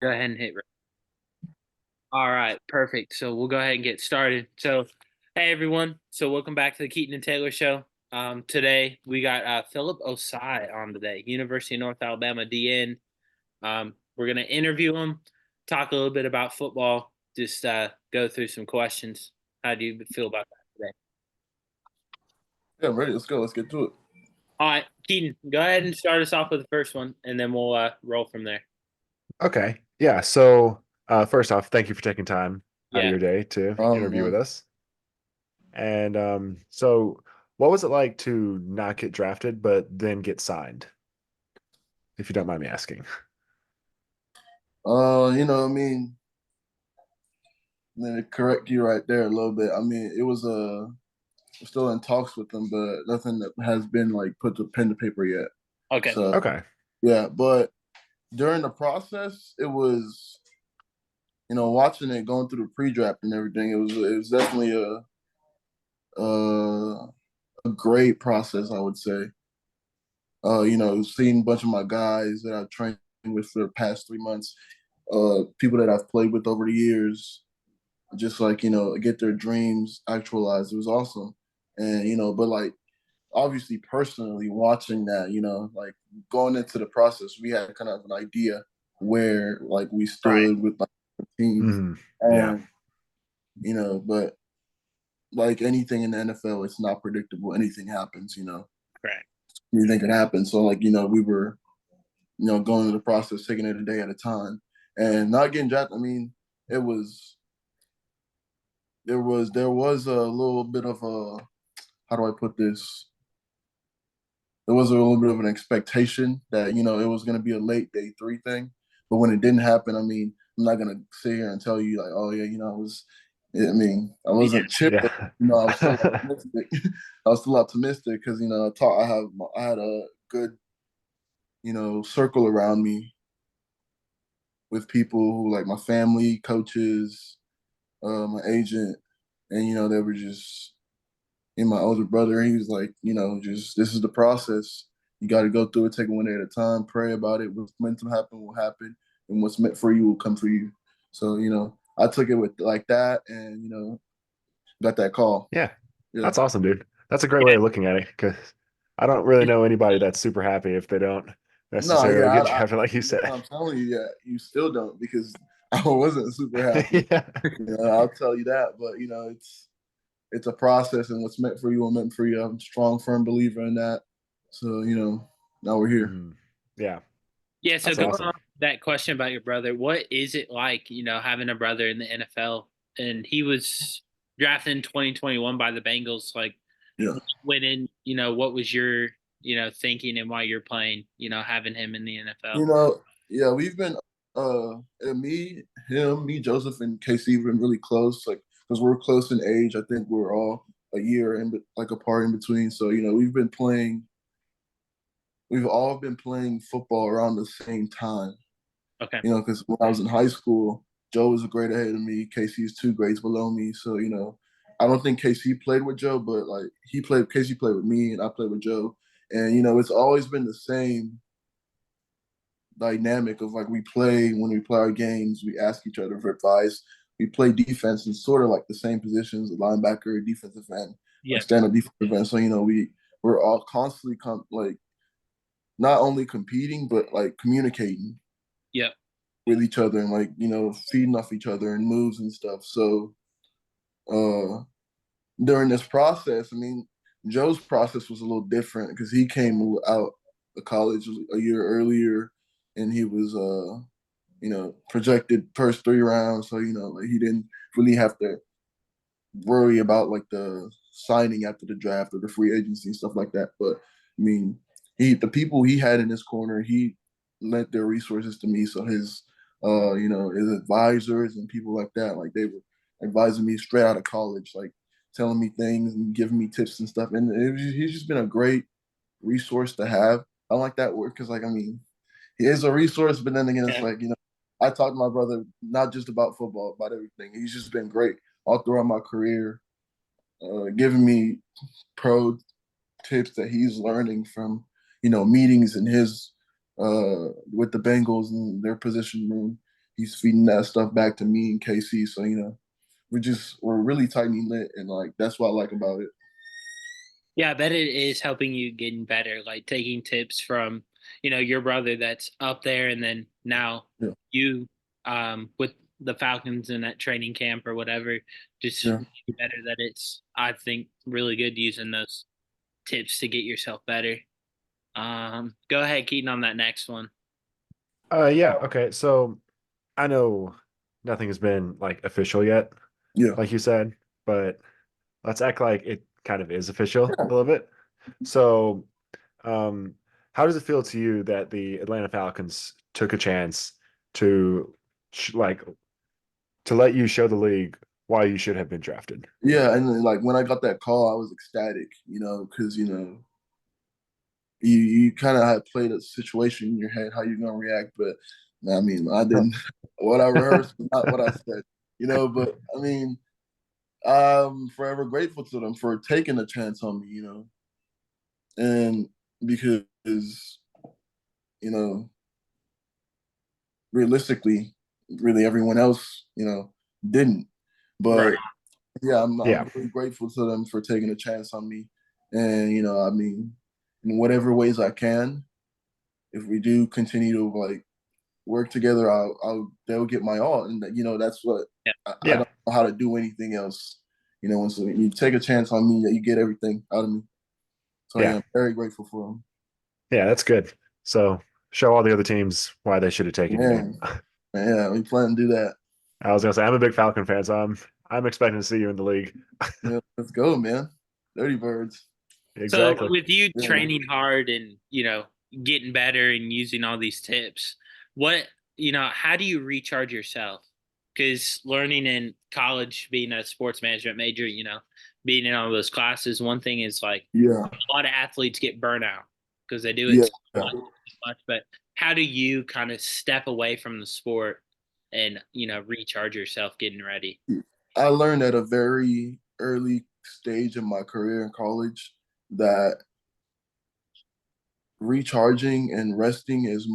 Go ahead and hit. All right, perfect. So we'll go ahead and get started. So, hey everyone. So welcome back to the Keaton and Taylor Show. Today we got Phillip Ossai on today, University of North Alabama DN. We're gonna interview him, talk a little bit about football, just go through some questions. How do you feel about that today? Yeah, I'm ready. Let's go. Let's get to it. All right, Keaton, go ahead and start us off with the first one, and then we'll roll from there. Okay. Yeah. So, first off, thank you for taking time out of Yeah. your day to interview with Man. us. And so what was it like to not get drafted but then get signed, if you don't mind me asking? I mean, to correct you right there a little bit. I mean, it was we're still in talks with them, but nothing that has been like put to pen to paper yet. Okay. So Okay. yeah, but during the process, it was watching it going through the pre-draft and everything. It was definitely a a great process, I would say. Seeing a bunch of my guys that I've trained with for the past 3 months, people that I've played with over the years, just like get their dreams actualized. It was awesome. And but like obviously personally watching that, like going into the process, we had kind of an idea where like we Right. stood with like the team. Yeah. And but like anything in the NFL, it's not predictable. Anything happens. Correct. Anything can happen. So like we were going through the process, taking it a day at a time, and not getting drafted. I mean, it was there was a little bit of a, how do I put this? There was a little bit of an expectation that it was going to be a late day three thing, but when it didn't happen, I mean, I'm not going to sit here and tell you like, oh yeah, I was. I mean, I wasn't chipped. Yeah. I was still optimistic. I was still optimistic because I had a good circle around me with people who like my family, coaches, my agent, and they were just and my older brother. And he was like, just this is the process. You got to go through it, take it one day at a time, pray about it. What's meant to happen will happen, and what's meant for you will come for you. So I took it with like that, and got that call. Yeah. Yeah. That's awesome, dude. That's a great way Yeah. of looking at it because I don't really know anybody that's super happy if they don't No, yeah, necessarily get drafted, like you said. I'm telling you, yeah, you still don't because I wasn't super happy. Yeah. I'll tell you that. But it's a process, and what's meant for you will meant for you. I'm a strong, firm believer in that. So now we're here. Mhm. Yeah. Yeah, so That's going awesome. on that question about your brother, what is it like, having a brother in the NFL? And he was drafted in 2021 by the Bengals. Like, Yeah. went in, what was your, thinking and why you're playing, having him in the NFL? Yeah, we've been me, Joseph, and KC have been really close, like because we're close in age. I think we're all a year and like apart in between. So we've all been playing football around the same time. Okay. Because when I was in high school, Joe was a grade ahead of me. KC's 2 grades below me. So I don't think KC played with Joe, but like KC played with me, and I played with Joe. And it's always been the same dynamic of like when we play our games, we ask each other for advice. We play defense in sort of like the same positions, a linebacker, defensive end, Yeah. stand up defensive end. So we're all constantly like not only competing but like communicating Yeah. with each other and like feeding off each other and moves and stuff. So uh during this process, I mean, Joe's process was a little different because he came out of college a year earlier, and he was projected first 3 rounds. So like he didn't really have to worry about like the signing after the draft or the free agency and stuff like that. But I mean, the people he had in his corner, he lent their resources to me. So his advisors and people like that, like they were advising me straight out of college, like telling me things and giving me tips and stuff. And he's just been a great resource to have. I don't like that word because like I mean, he is a resource, but then again, it's Yeah. like I talk to my brother not just about football, about everything. He's just been great all throughout my career, giving me pro tips that he's learning from meetings in his with the Bengals and their position room. he's feeding that stuff back to me and KC. So we're really tightly knit, and like that's what I like about it. Yeah, I bet it is helping you getting better, like taking tips from, your brother that's up there, and then now Yeah, you with the Falcons in that training camp or whatever, just yeah. better that it's, I think, really good using those tips to get yourself better. Go ahead, Keaton, on that next one. Yeah, okay. So I know nothing has been like official yet, Yeah. like you said, but let's act like it kind of is official a little bit. So, um, how does it feel to you that the Atlanta Falcons took a chance to like to let you show the league why you should have been drafted? Yeah, and then, like when I got that call, I was ecstatic, because you kind of had played a situation in your head how you're gonna react, but I mean, I didn't. What I rehearsed was not what I said, But I mean, I'm forever grateful to them for taking a chance on me, and because you know, realistically, really everyone else, didn't. Right. But yeah, I'm Yeah, really grateful to them for taking a chance on me, and I mean, in whatever ways I can, if we do continue to like work together, they'll get my all, and that's what Yeah. I yeah, don't know how to do anything else. When you take a chance on me, you get everything out of me. So yeah, yeah, I'm very grateful for them. yeah. That's good. So show all the other teams why they should have taken you. Man, yeah, we plan to do that. I was gonna say I'm a big Falcon fan, so I'm expecting to see you in the league. Yeah, let's go, man. Dirty birds. So Exactly. with you Yeah. training hard and, getting better and using all these tips, how do you recharge yourself? Because learning in college, being a sports management major, being in all those classes, one thing is like Yeah. a lot of athletes get burnout because they do it Yeah. so much. But how do you kind of step away from the sport and, recharge yourself getting ready? I learned at a very early stage in my career in college that recharging and resting is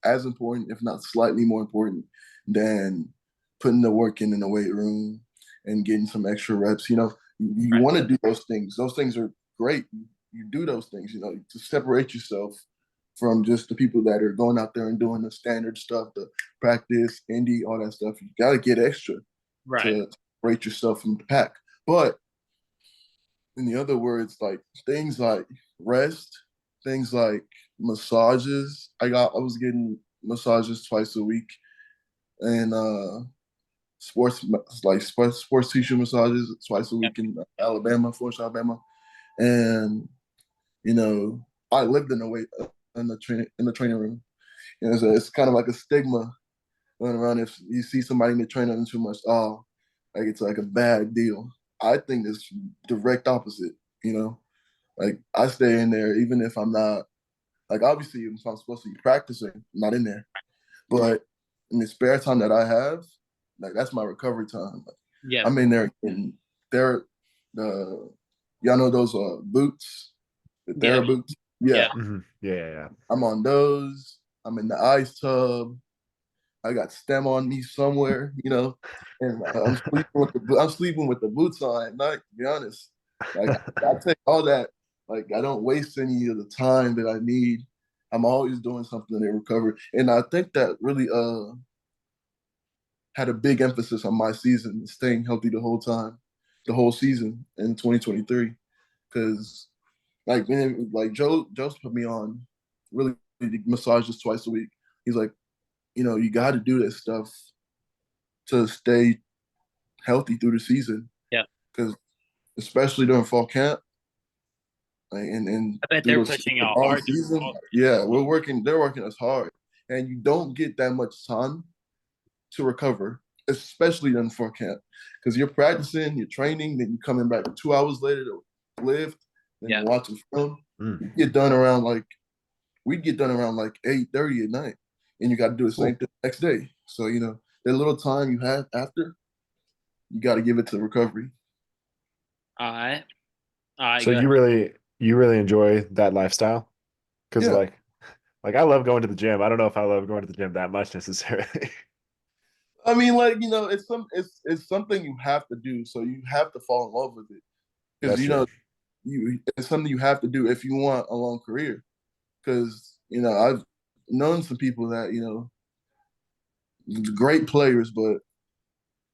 as important, if not slightly more important, than putting the work in the weight room and getting some extra reps. You Right. want to do those things. Those things are great. You do those things, to separate yourself from just the people that are going out there and doing the standard stuff, the practice, indie, all that stuff. You got to get extra Right. to separate yourself from the pack. But in the other words, like things like rest, things like massages. I was getting massages twice a week, and sports like sports teacher massages twice a Yep. week in Alabama, Fort Alabama, and I lived in the weight in the training room. So it's kind of like a stigma going around if you see somebody in the training room too much. Oh, like it's like a bad deal. I think it's direct opposite. You know, like I stay in there even if I'm not like obviously if I'm supposed to be practicing, I'm not in there. But in the spare time that I have, like that's my recovery time. Like, Yep. I'm in there and they're the y'all know those boots, the Yep. Thera boots. Yeah, Yep. Yeah, yeah, yeah. I'm on those. I'm in the ice tub. I got stem on me somewhere, and I'm sleeping with the boots on at night. To be honest, like I take all that. Like I don't waste any of the time that I need. I'm always doing something to recover, and I think that really had a big emphasis on my season, staying healthy the whole time, the whole season in 2023. Because like Joe's put me on really massages twice a week. He's like, you got to do this stuff to stay healthy through the season. Yep. Because especially during fall camp, like, and I bet through they're pushing the y'all long hard. season, yeah, they're working us hard, and you don't get that much time to recover, especially during fall camp, because you're practicing, you're training, then you're coming back 2 hours later to lift, then Yeah. you're watching film. Mm, You get done around like we'd get done around like 8:30 at night, and you got to do the same cool. thing the next day. So that little time you have after, you got to give it to recovery. All right. All right. So Go ahead. you really enjoy that lifestyle? Because Yeah, like Like I love going to the gym. I don't know if I love going to the gym that much necessarily. I mean, like, it's something you have to do, so you have to fall in love with it because That's true. it's something you have to do if you want a long career. Because I've known some people that great players, but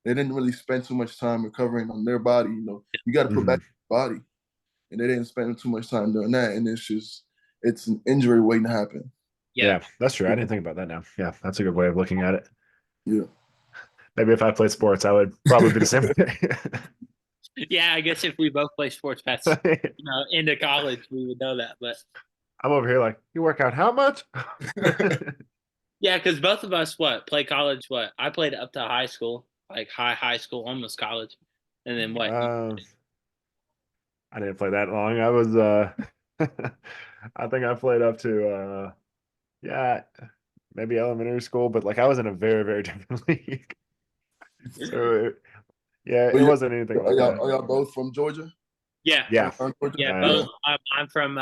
they didn't really spend too much time recovering on their body. You got to put back Mhm. your body, and they didn't spend too much time doing that, and it's an injury waiting to happen. Yeah. Yeah, that's true. I didn't think about that now. Yeah, that's a good way of looking at it. Yeah. Maybe if I played sports, I would probably be the same way. Yeah, I guess if we both play sports past, into college, we would know that. But I'm over here like, you work out how much? yeah, because both of us play college. I played up to high school, like high school, almost college, and then what? Um, I didn't play that long. I was I think I played up to yeah, maybe elementary school, but like I was in a very, very different league. So yeah, But it wasn't anything like that. are y'all both from Georgia? Yeah, Yeah. Georgia? yeah. Yeah. Both. I'm from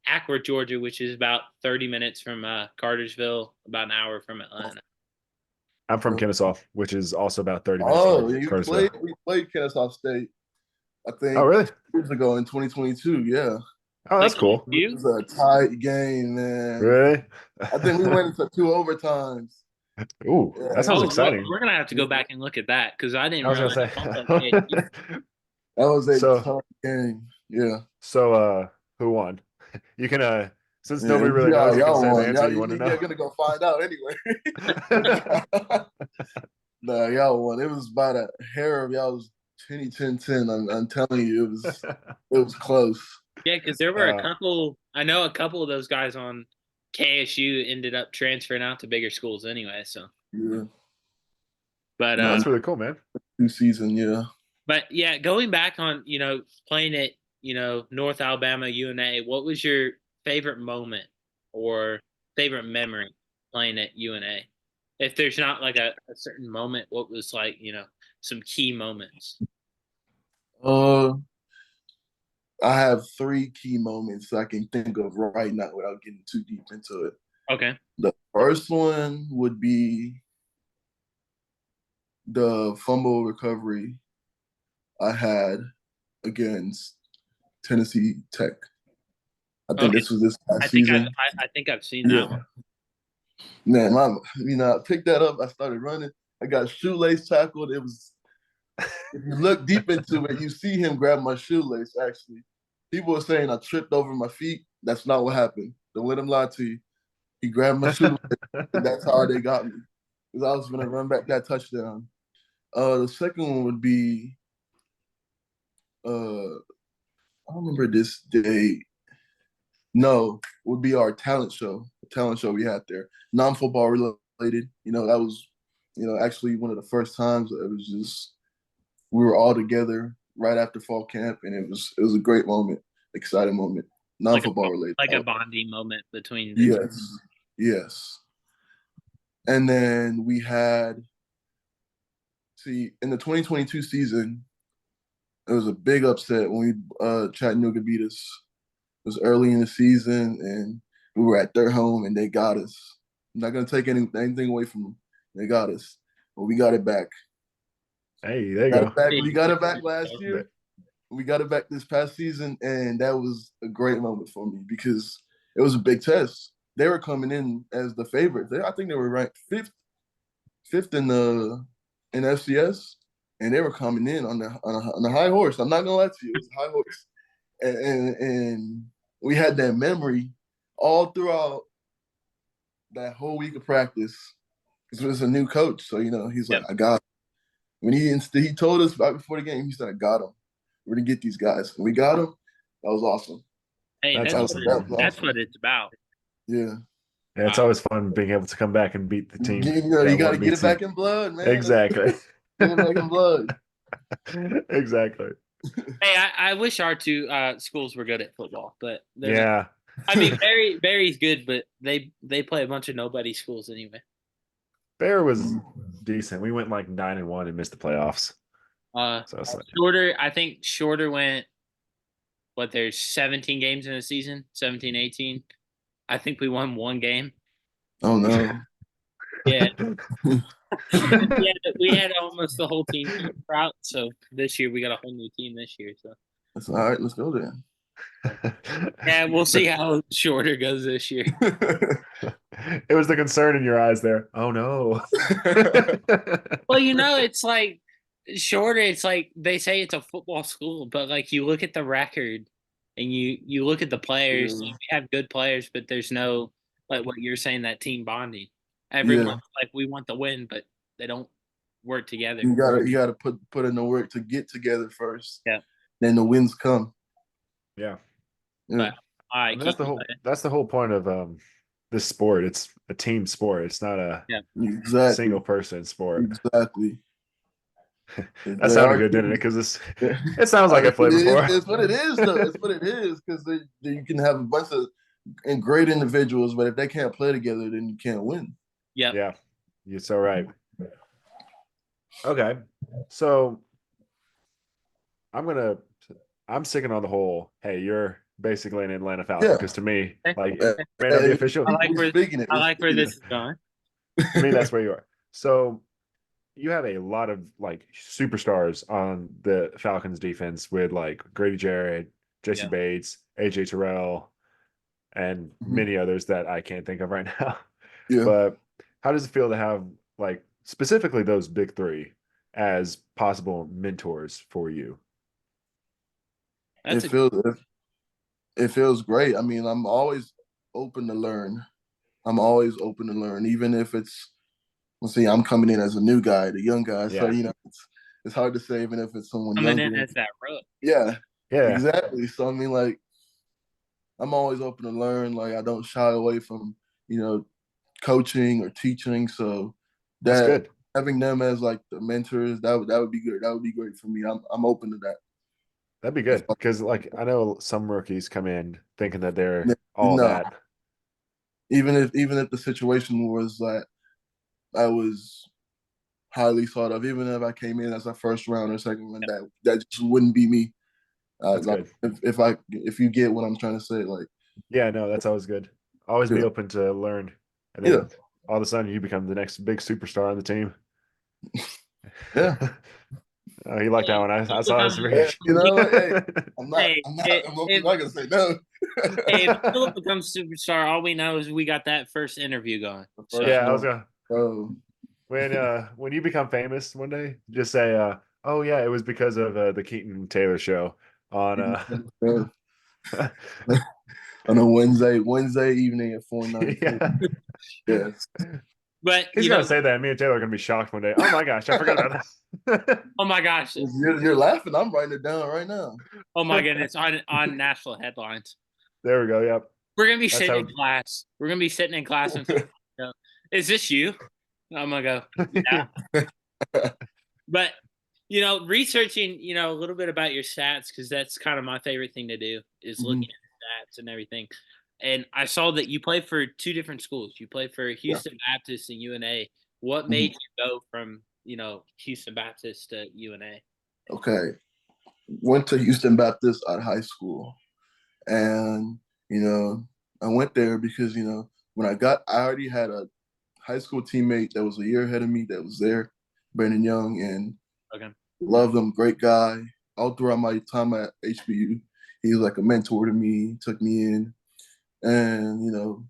Acworth, Georgia, which is about 30 minutes from Cartersville, about an hour from Atlanta. I'm from Yeah. Kennesaw, which is also about 30 minutes Oh, from Cartersville. we played Kennesaw State, I Oh, think, really? years ago in 2022. Yeah. Oh, that's Like cool. It you? was a tight game, man. Really? I think we went into two overtimes. Ooh, Yeah, that it sounds Oh, was well, exciting. we're gonna have to go back and look at that because I didn't I was gonna realize say. all that KSU. that was a So, tough game. Yeah. who won? You can since Yeah, nobody really knows, you can y'all say the won. answer you want to You're know. gonna go find out anyway. Nah, y'all won. It was by the hair of y'all's 10-10-10. I'm telling you, it was close. Yeah, because there were a Uh, couple. I know a couple of those guys on KSU ended up transferring out to bigger schools anyway. So, Yeah. but no, No, that's really cool, man. two season, yeah. but yeah, going back on playing at North Alabama UNA, what was your favorite moment or favorite memory playing at UNA? If there's not like a certain moment, what was like some key moments? Uh I have three key moments I can think of right now without getting too deep into it. Okay. The first one would be the fumble recovery I had against Tennessee Tech. I think Okay. this was this I past think I've season. I think I've seen that one. Yeah. Man, I picked that up. I started running. I got shoelace tackled. It was, if you look deep into it, you see him grab my shoelace, actually. People were saying I tripped over my feet. That's not what happened. Don't let him lie to you. He grabbed my shoelace, and that's how they got me. Because I was going to run back that touchdown. The second one would be, I don't remember this day. No, would be our talent show. The talent show we had there, non-football related. That was, actually one of the first times it was just we were all together right after fall camp, and it was a great moment, exciting moment, Like a non-football related. like a bonding moment between the two. Yes, yes. And then we had, see, in the 2022 season, it was a big upset when Chattanooga beat us. It was early in the season, and we were at their home, and they got us. I'm not gonna take anything away from them. They got us, but we got it back. Hey, there you Got it go. back. We got it back last year. But- We got it back this past season, and that was a great moment for me because it was a big test. They were coming in as the favorite. I think they were ranked fifth in the in FCS, and they were coming in on the high horse. I'm not gonna lie to you, it was a high horse, and we had that memory all throughout that whole week of practice. Because it was a new coach, so he's like, Yep. I got him. When he told us right before the game, he said, I got him. We're gonna get these guys. And we got him. That was awesome. Hey, That's that's awesome, That man. was that's awesome. what it's about. Yeah. Yeah, it's always fun being able to come back and beat the team You that got to one get it beats you. back in blood, man. Exactly. Get it back in blood. Exactly. Hey, I wish our two schools were good at football, but Yeah. I mean, Barry's good, but they play a bunch of nobody schools anyway. Bear was decent. We went like 9-1 and missed the playoffs. So it's like, I think Shorter went, there's 17 games in a season, 17, 18. I think we won one game. Oh no. Yeah. we had almost the whole team out. So this year we got a whole new team this year. So That's all right. Let's go then. yeah, we'll see how Shorter goes this year. It was the concern in your eyes there. Oh no. Well, it's like Shorter. It's like they say it's a football school, but like you look at the record and you look at the players. Yeah. Like, we have good players, but there's no like what you're saying, that team bonding. Yeah. Everyone's like we want the win, but they don't work together. You gotta put in the work to get together first. Yeah. Then the wins come. Yeah. Yeah. But all right, And that's the whole point of this sport. It's a team sport. It's not a Exactly. single person sport. Exactly. That sounded good, didn't it? Because it sounds like I played before. It's what it is, though. It's what it is, because you can have a bunch of great individuals, but if they can't play together, then you can't win. Yep. Yeah, you're so right. Okay, so I'm sticking on the whole. Hey, you're basically an Atlanta Falcon, because to me, like, it may not be official. I like where this is going. To me, that's where you are. So you have a lot of like superstars on the Falcons defense with like Grady Jarrett, Jesse Bates, AJ Terrell, and many others that I can't think of right now. Yeah. But how does it feel to have like specifically those big three as possible mentors for you? It feels great. I mean, I'm always open to learn. Even if it's, let's see, I'm coming in as a new guy, the young guy. So it's hard to say, even if it's someone Coming younger. in as that rook. Yeah, Yeah, exactly. So I mean, like, I'm always open to learn. Like, I don't shy away from coaching or teaching. So that's good. having them as like the mentors, that would be good. That would be great for me. I'm open to that. That'd be good, because like I know some rookies come in thinking that they're all No. that. Even if the situation was that I was highly thought of, even if I came in as a first round or second round, that just wouldn't be me. That's like, good. If you get what I'm trying to say, like, Yeah, no, that's always good. Always be open to learn, and then all of a sudden you become the next big superstar on the team. Yeah. Oh, you like that one? I saw this reaction. Hey, I'm not gonna say no. Hey, if Phillip becomes superstar, all we know is we got that first interview going. So. Yeah, I was gonna. Oh. When you become famous one day, just say, "Oh yeah, it was because of the Keaton and Taylor show on." On a Wednesday evening at 4:19. Yes. But he's gonna say that. Me and Taylor are gonna be shocked one day. Oh my gosh, I forgot about that. Oh my gosh, you're laughing. I'm writing it down right now. Oh my goodness, on national headlines. There we go. Yep. We're gonna be sitting in class. We're gonna be sitting in class and go, "Is this you?" I'm gonna go, "Yeah." But researching, a little bit about your stats, because that's kind of my favorite thing to do, is looking at stats and everything. And I saw that you play for two different schools. You play for Houston Baptist and UNA. What made you go from Houston Baptist to UNA? Okay, went to Houston Baptist at high school, and I went there because when I already had a high school teammate that was a year ahead of me that was there, Brandon Young, and loved him, great guy. All throughout my time at HBU, he was like a mentor to me, took me in, and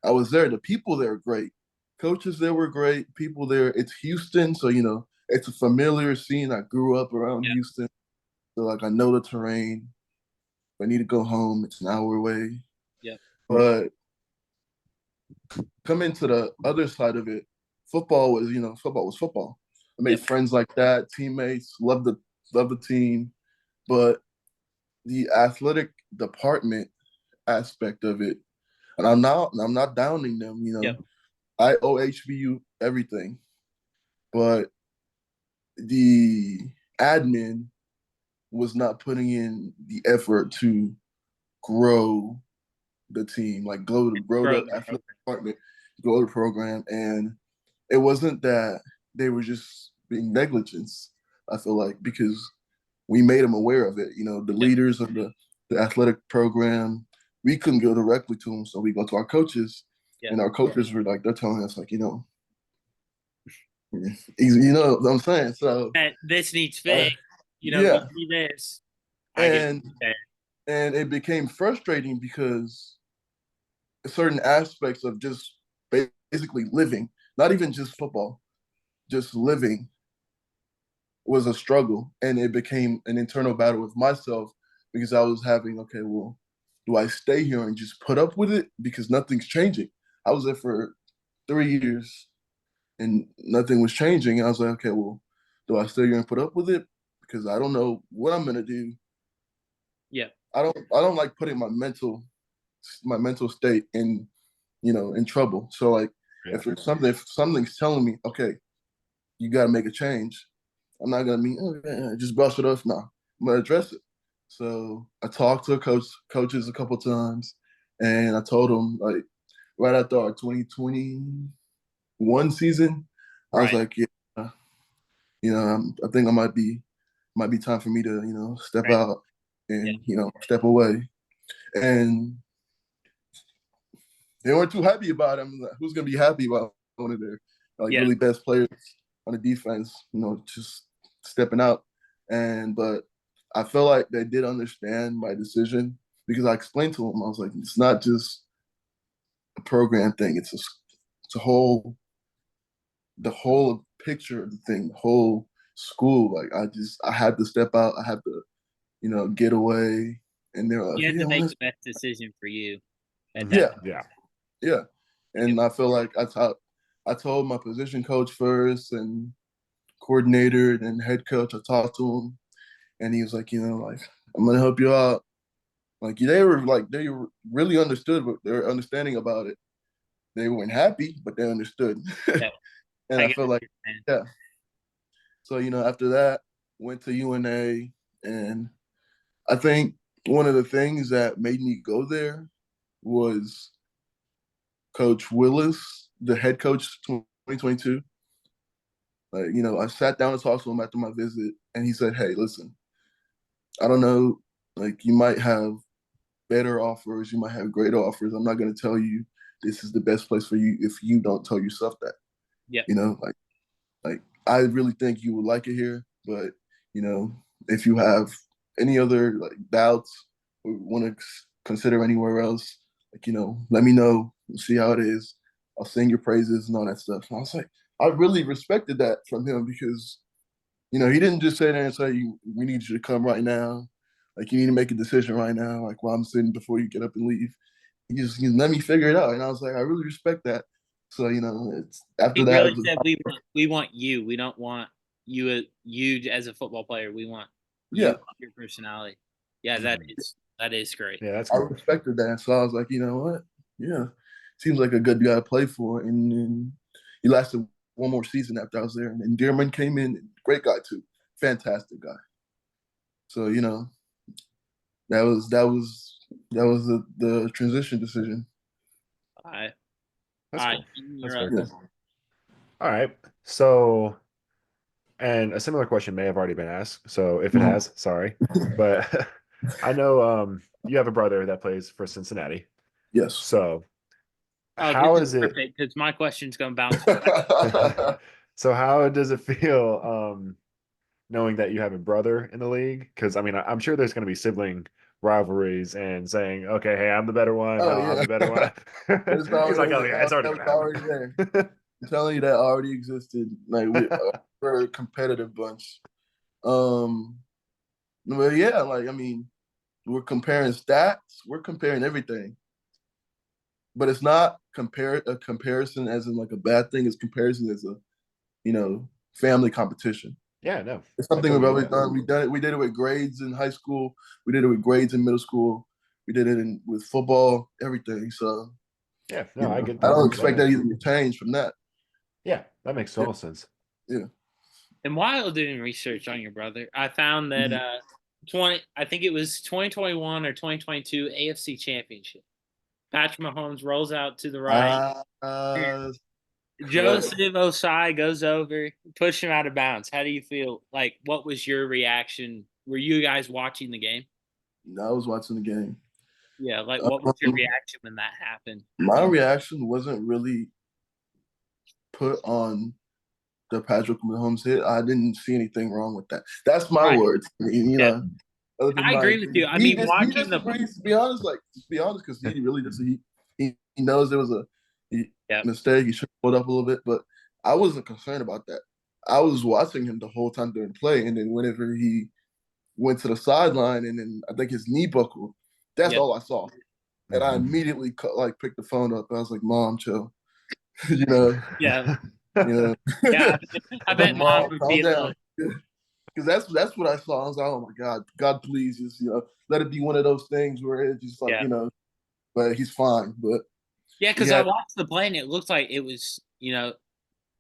I was there. The people there were great. Coaches there were great. People there. It's Houston, so it's a familiar scene. I grew up around Houston, so like I know the terrain. If I need to go home, it's an hour away. Yeah. But coming to the other side of it, football was football. I made friends like that, teammates, loved the team, but the athletic department aspect of it, and I'm not downing them. I owe HBU everything, but the admin was not putting in the effort to grow the team, like grow the athletic department, grow the program, and it wasn't that they were just being negligent. I feel like, because we made them aware of it. The leaders of the athletic program, we couldn't go directly to him, so we go to our coaches, Yeah. and our coaches were like, they're telling us like, you know what I'm saying. So That this needs fixed. Go yeah, do this. I get and that. and it became frustrating because certain aspects of just basically living, not even just football, just living was a struggle. And it became an internal battle with myself because I was having, okay, well, do I stay here and just put up with it? Because nothing's changing. I was there for 3 years and nothing was changing. And I was like, okay, well, do I stay here and put up with it? Because I don't know what I'm gonna do. Yeah. I don't like putting my mental state in trouble. So like if something's telling me, okay, you gotta make a change, I'm not gonna mean just brush it off now. I'm gonna address it. So I talked to coaches a couple times and I told them like right after our 2021 season, I was Right. like, yeah, I think I might be time for me to, step Right. out Yeah. and, step away. And they weren't too happy about him. Like, who's gonna be happy about one of their like Yeah. really best players on the defense, just stepping out? But I feel like they did understand my decision because I explained to them. I was like, it's not just a program thing. It's a the whole picture of the thing, the whole school. Like I had to step out. I had to, get away. And they're like, You have yeah, to make the best decision for you at that. yeah, Yeah. yeah. And I feel like I told my position coach first and coordinator and head coach. I talked to him, and he was like, like I'm gonna help you out. Like they were really understood, but they were understanding about it. They weren't happy, but they understood. Yeah. And I I get feel what like, you're saying. yeah. So after that, went to UNA, and I think one of the things that made me go there was Coach Willis, the head coach 2022. Like, I sat down and talked to him after my visit, and he said, "Hey, listen, I don't know, like you might have better offers, you might have great offers. I'm not going to tell you this is the best place for you if you don't tell yourself that. Yeah. Like I really think you would like it here, but if you have any other like doubts or want to consider anywhere else, like let me know. We'll see how it is. I'll sing your praises and all that stuff." And I was like, I really respected that from him because he didn't just say there and say, "We need you to come right now. Like you need to make a decision right now. Like while I'm sitting before you get up and leave." He let me figure it out, and I was like, I really respect that. So it's after He that. It really was, said we want you. We don't want you as a football player. We want yeah, you, your personality. Yeah, that is great. Yeah, that's I cool. respected that. So I was like, you know what? Yeah, seems like a good guy to play for. And he lasted one more season after I was there. And Dearman came in, great guy too, fantastic guy. So that was the transition decision. All right. That's All right. cool. That's You're up. very Yeah. cool. All right. So, and a similar question may have already been asked. So if it has, sorry. But I know you have a brother that plays for Cincinnati. Yes. So Oh, this how is is it? perfect because my question's gonna bounce. So how does it feel knowing that you have a brother in the league? Because I mean, I'm sure there's going to be sibling rivalries and saying, "Okay, hey, I'm the better one. Oh No, I'm yeah, the better one." it's He's like, "Oh already yeah, it's already that going was to already there. happen." I'm telling you that already existed. Like we're a competitive bunch. Um, but yeah, like I mean, we're comparing stats, we're comparing everything, but it's not a comparison as in like a bad thing. It's comparison as a family competition. Yeah, no, It's I something we've totally get always that. done. We did it with grades in high school. We did it with grades in middle school. We did it with football, everything. So Yeah, no, I get I that don't expect completely. that even to change from that. Yeah, that makes Yeah, total sense. yeah. And while doing research on your brother, I found that Mhm. I think it was 2021 or 2022 AFC Championship. Patrick Mahomes rolls out to the right. Correct. Joseph Ossai goes over, push him out of bounds. How do you feel? Like, what was your reaction? Were you guys watching the game? I was watching the game. Yeah, like what was your reaction when that happened? My reaction wasn't really put on the Patrick Mahomes hit. I didn't see anything wrong with that. That's my Right. words. You Yeah, know, other than I my agree with you. opinion. I mean, He watching the disagrees. To be honest, because he really just he knows there was a yeah, mistake. He should have pulled up a little bit, but I wasn't concerned about that. I was watching him the whole time during play, and then whenever he went to the sideline, and then I think his knee buckled. That's yeah, all I saw, and I immediately picked the phone up. I was like, "Mom, chill," you know, yeah, you know. yeah. I I was like, bet mom "Mom, would calm be a down." little. Because that's what I saw. I was like, oh my God, please, just let it be one of those things where it's just like Yeah, but he's fine. But yeah. he Because I had, watched the play and it looked like it was,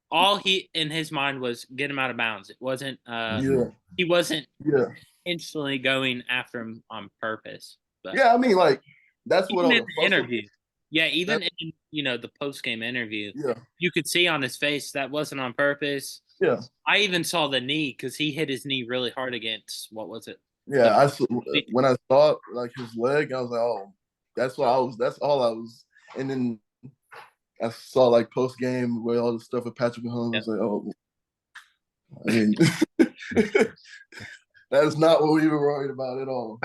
all he in his mind was get him out of bounds. It wasn't. yeah, He wasn't yeah, intentionally going after him on purpose. But yeah. I mean, like that's what even all in the the fuss. interview, yeah, That even in the post game interview, yeah, you could see on his face that wasn't on purpose. yeah, I even saw the knee because he hit his knee really hard against what was it? The yeah. When I saw like his leg, I was like, oh, that's what I was. That's all I was. And then I saw like post game where all the stuff with Patrick Mahomes. I yeah, was like, oh, I mean, that's not what we were worried about at all.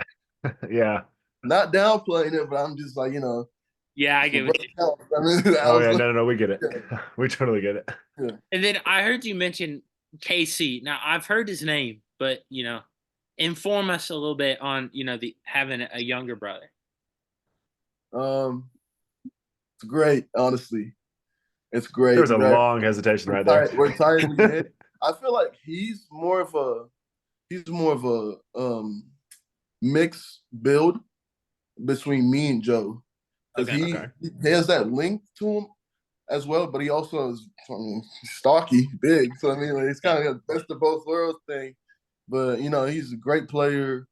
Yeah. Not downplaying it, but I'm just like, yeah. I for get what brother you. count. I mean, I Oh was yeah, like, no, we get it. yeah, We totally get it. yeah. And then I heard you mention KC. Now I've heard his name, but inform us a little bit on the having a younger brother. It's great, honestly. It's There great. was a long hesitation right there. We're tired mid. I feel like he's more of a mixed build between me and Joe. Because Okay. Okay. he has that length to him as well, but he also is stocky, big. So I mean, like, it's Yeah. kind of a best of both worlds thing. But he's a great player.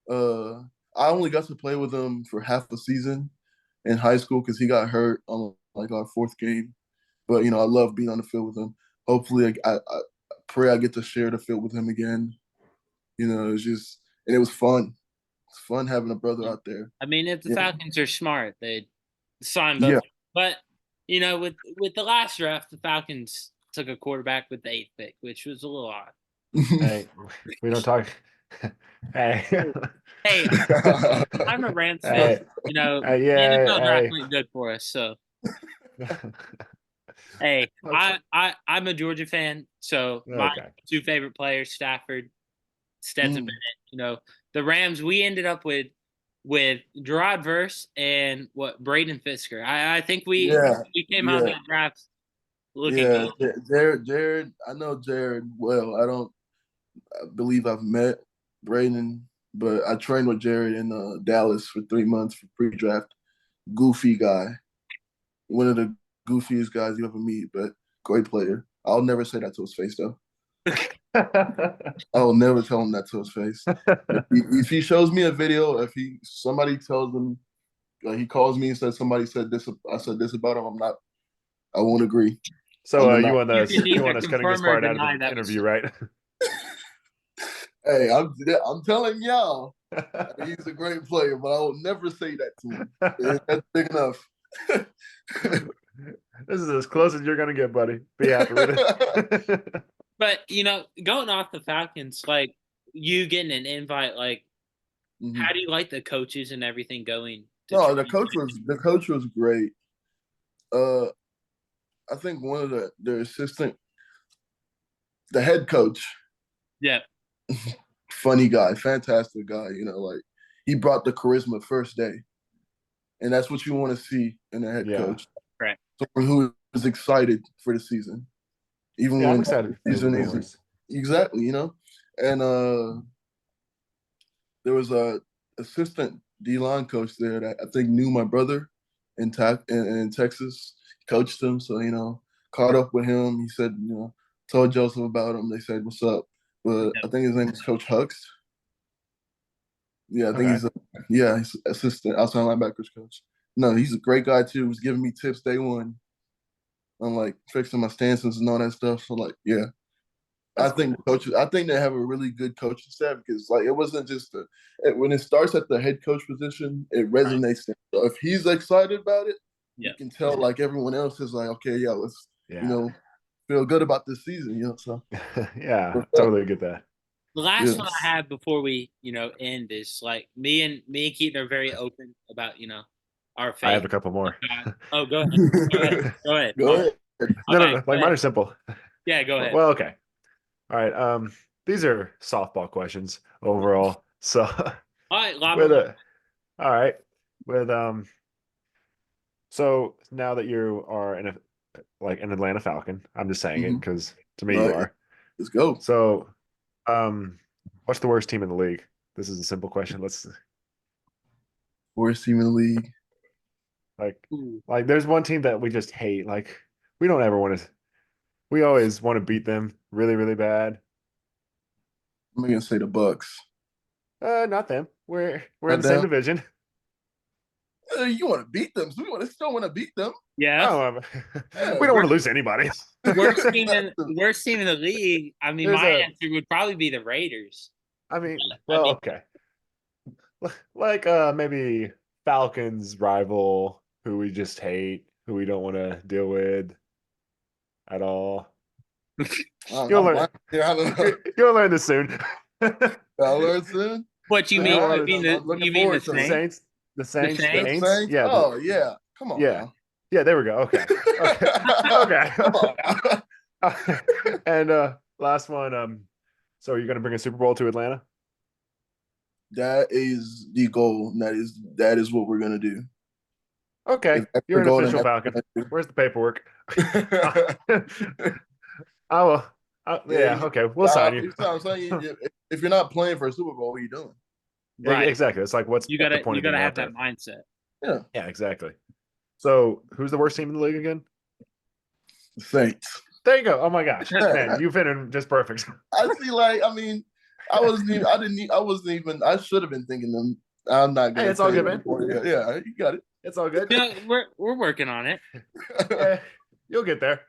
Uh, I only got to play with him for half a season in high school because he got hurt on like our fourth game. But I love being on the field with him. Hopefully, I pray I get to share the field with him again. It's just and it was fun. It's fun having a brother out there. I mean, if the Yeah, Falcons are smart, they'd sign both. yeah. But with the last draft, the Falcons took a quarterback with the eighth pick, which was a little odd. Hey, we don't talk. Hey. Hey, I'm a Rams fan. Hey. The NFL draft Hey. went good for us. So hey, Okay. I'm a Georgia fan. So my Okay. two favorite players, Stafford, Stetson Mm, Bennett. The Rams. We ended up with Gerard Verse and Braden Fisker. I think yeah, we came out of yeah, that draft looking yeah. good. Jared. I know Jared well. I believe I've met Braden, but I trained with Jared in Dallas for 3 months for pre-draft. Goofy guy, one of the goofiest guys you ever meet, but great player. I'll never say that to his face though. I'll never tell him that to his face. If he shows me a video, if somebody tells him, he calls me and says somebody said this, I said this about him. I won't agree. I'm So not. You can you neither want us cutting this confirm or part out of deny the that was interview, true. right? Hey, I'm telling y'all, he's a great player, but I will never say that to him. That's big enough. This is as close as you're gonna get, buddy. Be happy with it. But going off the Falcons, like you getting an invite, like Mhm. how do you like the coaches and everything going to No, training? the coach was great. Uh, I think one of the assistant, the head coach, Yeah, funny guy, fantastic guy. Like he brought the charisma first day, and that's what you want to see in a head Yeah. coach. right. Someone who is excited for the season, even Yeah, I'm when excited the for the season isn't rumors. exactly. And there was a assistant D line coach there that I think knew my brother in Texas, coached him. So caught up with him. He said, told Joseph about him. They said, "What's up?" But Yeah. I think his name is Coach Hux. Yeah, I think Okay. he's assistant outside linebackers coach. No, he's a great guy too. He was giving me tips day one on like fixing my stances and all that stuff. So like, yeah, I think coaches. I think they have a really good coaching staff because, like, it wasn't just when it starts at the head coach position, it Right. resonates. So if he's excited about it, Yeah. you can tell. Like everyone else is like, okay, yeah, let's Yeah. feel good about this season. So Yeah, totally get that. The last one I yes. have before we, end is like me and Keaton are very open about, our I have faith. a couple more. Oh, go ahead. Go ahead. Go ahead. Go ahead. Okay, No. go Like mine ahead. are simple. Yeah, go ahead. Well, okay. All right. These are softball questions overall. So All right, lob with them up. all right. With so now that you are an Atlanta Falcon, I'm just saying it Mm-hmm. because to me All you right, are. let's go. So what's the worst team in the league? This is a simple question. Let's Worst team in the league. like Ooh. like there's one team that we just hate. Like we don't ever want to we always want to beat them really, really bad. I'm gonna say the Bucks. Not them. We're in Not the same them. division. You want to beat them, so we still want to beat them. Yeah. Oh, Yeah. we don't want to lose to anybody. Worst team in the league. I mean, There's my a, answer would probably be the Raiders. I mean, I well, mean, okay. Like maybe Falcons rival who we just hate, who we don't want to deal with at all. You'll learn. I don't know. You'll learn this soon. I'll learn soon. what you All mean? right, You mean I'm looking you mean the forward to The it. Saints? Saints, the The Saints, the The Saints? Aints. Saints? Yeah, Oh yeah. Come on yeah, now. yeah. There we go. Okay, okay, okay. Come on. And last one. So you're gonna bring a Super Bowl to Atlanta? That is the goal. That is what we're gonna do. Okay, If that's you're the an goal, then official that's Falcon. what we're Where's the paperwork? gonna do. I will. Yeah, Yeah. Okay, we'll sign you. you know what I'm saying? If you're not playing for a Super Bowl, what are you doing? Yeah, Right. exactly. It's like, what's You the gotta point you of being gotta have out that there? mindset. Yeah, Yeah, exactly. So, who's the worst team in the league again? the Saints. There you go. Oh my gosh, man, you fit in just perfect. I see. Like, I mean, I wasn't even. I didn't. I wasn't even. I should have been thinking them. I'm not Hey, gonna it's all say good, it man. before. Yeah, yeah, you got it. It's all good. Yeah, we're working on it. Yeah, you'll get there.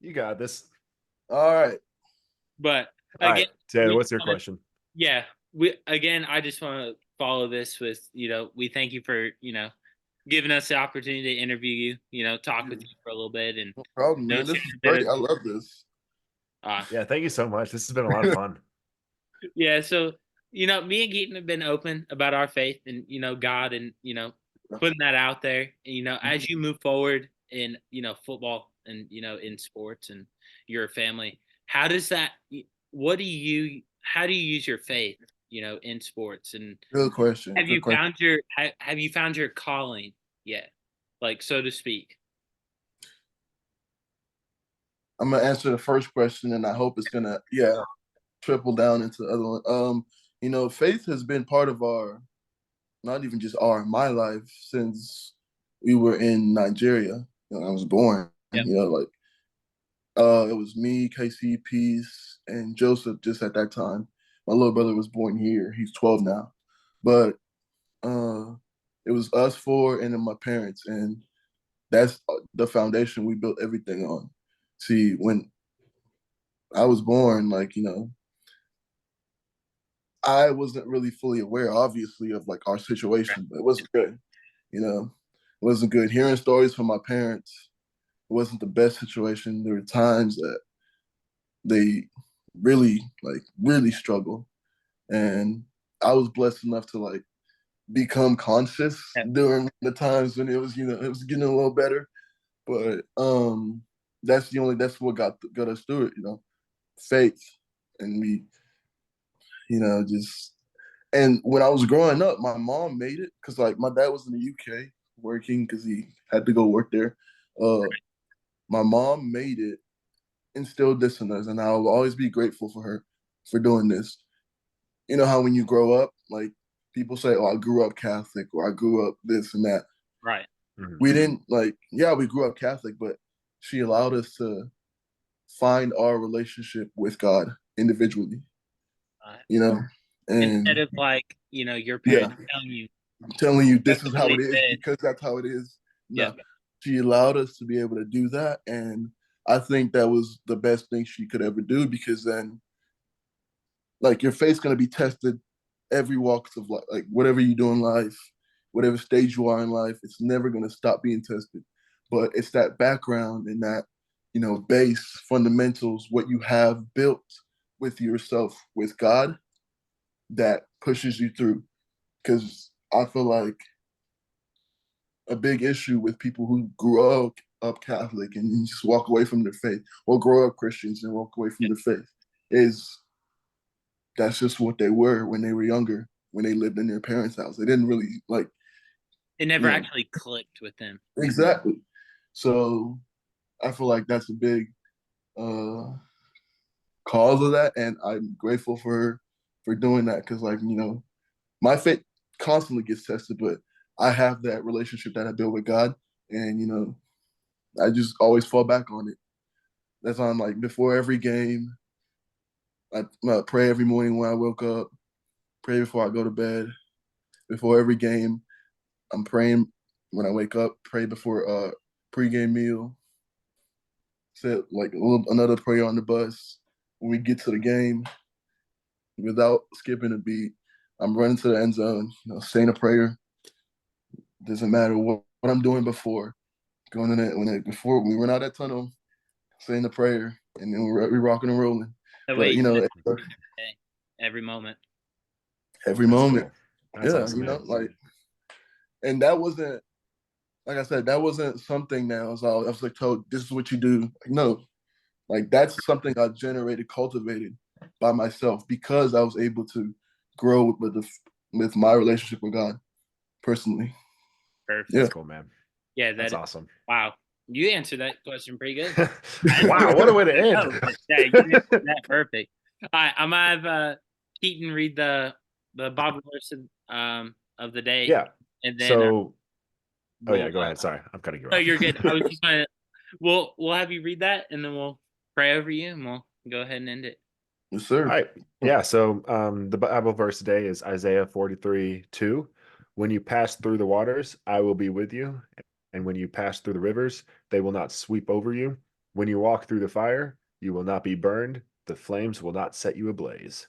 You got this. All right. But All again, right, Taylor, we what's your wanna- question? yeah, I just want to follow this with, we thank you for, giving us the opportunity to interview you, talk with you for a little bit and No problem, man. This share is a bit great. of I love this. Yeah, thank you so much. This has been a lot of fun. yeah, so me and Keaton have been open about our faith and God and putting that out there. As you move forward in football and in sports and your family, how does that? What do you? How do you use your faith? In sports, and Good question. have Good you question. found have you found your calling yet, like so to speak? I'm gonna answer the first question, and I hope it's gonna triple down into the other one. Faith has been part of our, not even just my life since we were in Nigeria. I was born. Yep. It was me, KC, Peace, and Joseph just at that time. My little brother was born here. He's 12 now. But it was us four and then my parents. And that's the foundation we built everything on. See, when I was born, I wasn't really fully aware, obviously, of like our situation, but it wasn't good. It wasn't good. Hearing stories from my parents, it wasn't the best situation. There were times that they really, really struggle. And I was blessed enough to become conscious Yeah. during the times when it was, it was getting a little better. But that's what got us through it, faith. And we, just, and when I was growing up, my mom made it because my dad was in the UK working because he had to go work there. My mom made it, instilled this in us, and I will always be grateful for her for doing this. You know how when you grow up, people say, "Oh, I grew up Catholic," or "I grew up this and that." Right. Mhm. We didn't we grew up Catholic, but she allowed us to find our relationship with God individually. And Instead of your parents telling you, I'm telling you, this is how believe it is this. because that's how it is. No, Yeah. she allowed us to be able to do that, and I think that was the best thing she could ever do, because then, like, your faith's gonna be tested every walks of life, like whatever you do in life, whatever stage you are in life, it's never gonna stop being tested. But it's that background and that, base fundamentals, what you have built with yourself, with God, that pushes you through. Because I feel like a big issue with people who grew up Catholic and just walk away from their faith, or grow up Christians and walk away from their faith, is that's just what they were when they were younger, when they lived in their parents' house. They didn't really like. It never actually clicked with them. Exactly. So I feel like that's a big uh, cause of that, and I'm grateful for her for doing that, because, like, my faith constantly gets tested, but I have that relationship that I build with God, and I just always fall back on it. That's on, like, before every game. I pray every morning when I wake up, pray before I go to bed. Before every game, I'm praying when I wake up, pray before pregame meal. Said like another prayer on the bus when we get to the game, without skipping a beat. I'm running to the end zone, saying a prayer. Doesn't matter what I'm doing before going in it. Before we run out that tunnel, saying the prayer, and then we're rocking and rolling. The But way every moment. Every That's moment, cool. That's yeah, awesome, man. like, and that wasn't, like I said, that wasn't something that I was like told, this is what you do. Like, no, like, that's something I generated, cultivated by myself, because I was able to grow with my relationship with God personally. Perfect. Yeah. That's cool, man. Yeah, That's awesome. Wow. You answered that question pretty good. Wow, what a way to end. Yeah, you answered that perfect. All right, I'm gonna have Keaton read the Bible verse of the day. Yeah. And then So, oh yeah, we'll, go ahead. Sorry, I'm cutting you no, off. you're good. I was just gonna we'll have you read that, and then we'll pray over you, and we'll go ahead and end it. Yes, sir. All right. Yeah. So the Bible verse today is Isaiah 43:2. When you pass through the waters, I will be with you. And when you pass through the rivers, they will not sweep over you. When you walk through the fire, you will not be burned. The flames will not set you ablaze.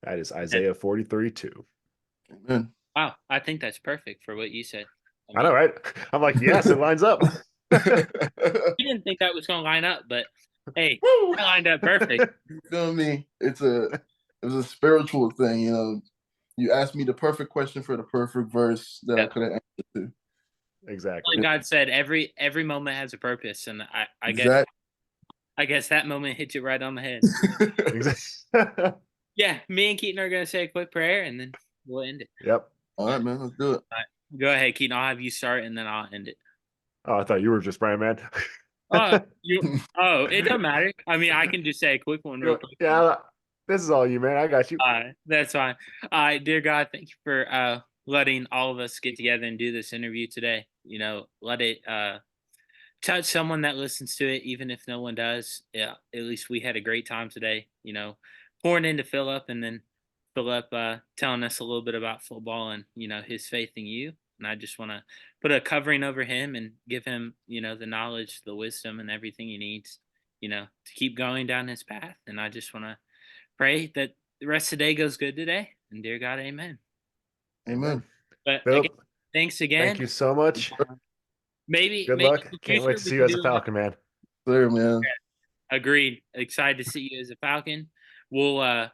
That is Isaiah 43:2. Amen. Wow, I think that's perfect for what you said. I know, right? I'm like, yes, it lines up. You didn't think that was gonna line up, but hey, it lined up perfect. You feel me? It was a spiritual thing, You asked me the perfect question for the perfect verse that I could have answered to. Exactly. Like God said, every moment has a purpose, and I guess that moment hit you right on the head. Exactly. Yeah, me and Keaton are gonna say a quick prayer, and then we'll end it. Yep. All right, man, let's do it. All right. Go ahead, Keaton. I'll have you start, and then I'll end it. Oh, I thought you were just praying, man. It doesn't matter. I mean, I can just say a quick one real quick. Yeah, this is all you, man. I got you. That's fine. Dear God, thank you for letting all of us get together and do this interview today. Let it touch someone that listens to it, even if no one does. Yeah, at least we had a great time today. Pouring into Phillip, and then Phillip telling us a little bit about football and his faith in you. And I just want to put a covering over him and give him the knowledge, the wisdom, and everything he needs to keep going down his path. And I just want to pray that the rest of the day goes good today. And dear God, amen. Amen. But Phillip, again, thanks again. Thank you so much. Maybe Good luck. Can't wait to see you as a Falcon, man. Sir, man. Agreed. Excited to see you as a Falcon. We'll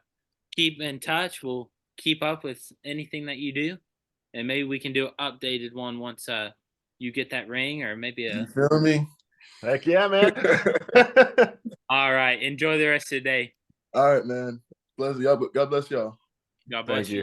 keep in touch. We'll keep up with anything that you do, and maybe we can do an updated one once you get that ring, or maybe You feel me? Heck yeah, man. All right. Enjoy the rest of the day. All right, man. Bless y'all. God bless y'all. God bless Thank you.